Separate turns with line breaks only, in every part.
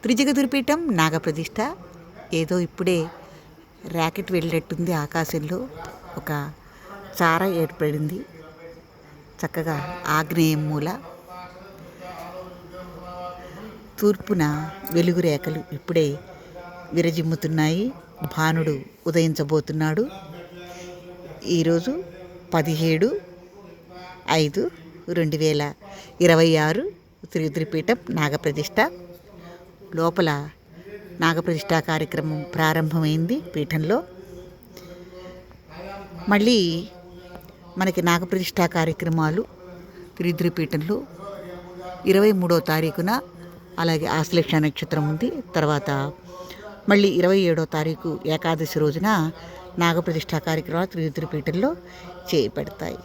త్రిజగదుర్పీఠం నాగప్రతిష్ఠ. ఏదో ఇప్పుడే ర్యాకెట్ వెళ్ళినట్టుంది. ఆకాశంలో ఒక చార ఏర్పడింది. చక్కగా ఆగ్నేయం మూల తూర్పున వెలుగు రేఖలు ఇప్పుడే విరజిమ్ముతున్నాయి. భానుడు ఉదయించబోతున్నాడు. ఈరోజు 17/5/2026 త్రిగుద్రిపీఠం నాగప్రతిష్ఠ. లోపల నాగప్రతిష్ఠా కార్యక్రమం ప్రారంభమైంది పీఠంలో. మళ్ళీ మనకి నాగప్రతిష్ఠా కార్యక్రమాలు త్రిగుద్రిపీఠంలో 23వ తారీఖున అలాగే ఆశ్లేష నక్షత్రం ఉంది. తర్వాత మళ్ళీ 27వ తారీఖు ఏకాదశి రోజున నాగప్రతిష్ఠా కార్యక్రమాలు త్రిగుద్రిపీఠంలో చేయబడతాయి.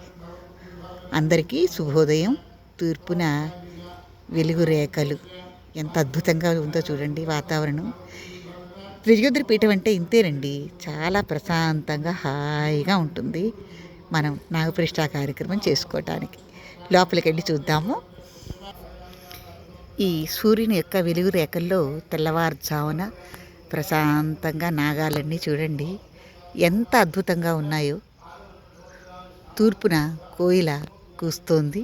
అందరికీ శుభోదయం. తూర్పున వెలుగు రేఖలు ఎంత అద్భుతంగా ఉందో చూడండి వాతావరణం. త్రిగుద్రిపీఠం అంటే ఇంతేనండి, చాలా ప్రశాంతంగా హాయిగా ఉంటుంది మనం నాగప్రతిష్ఠా కార్యక్రమం చేసుకోవటానికి. లోపలికి వెళ్ళి చూద్దాము. ఈ సూర్యుని యొక్క వెలుగు రేఖల్లో తెల్లవారుజామున ప్రశాంతంగా నాగాలన్నీ చూడండి ఎంత అద్భుతంగా ఉన్నాయో. తూర్పున కోయిల కూస్తోంది.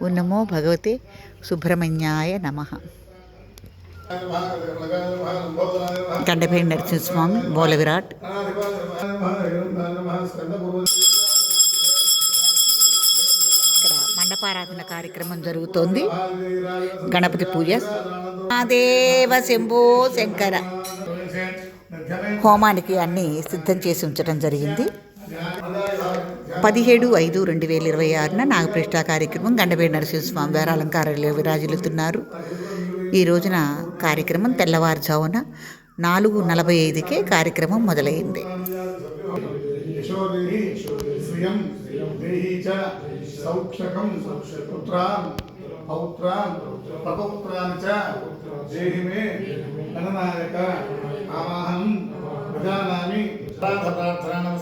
ఓం నమో భగవతే సుబ్రహ్మణ్యాయ నమః. గండభేడి నరసింహస్వామి మూల విరాట్. ఇక్కడ మండపారాధన కార్యక్రమం జరుగుతోంది. గణపతి పూజ. దేవ శంభో శంకర. హోమానికి అన్నీ సిద్ధం చేసి ఉంచడం జరిగింది. 17/5/2026 నాగప్రతిష్ఠా కార్యక్రమం. గండభేడి నరసింహస్వామి వారి అలంకారాలు విరాజిల్లుతున్నారు. ఈ రోజున కార్యక్రమం తెల్లవారుజామున 4:45కే కార్యక్రమం మొదలైంది.
ప్రార్థనాం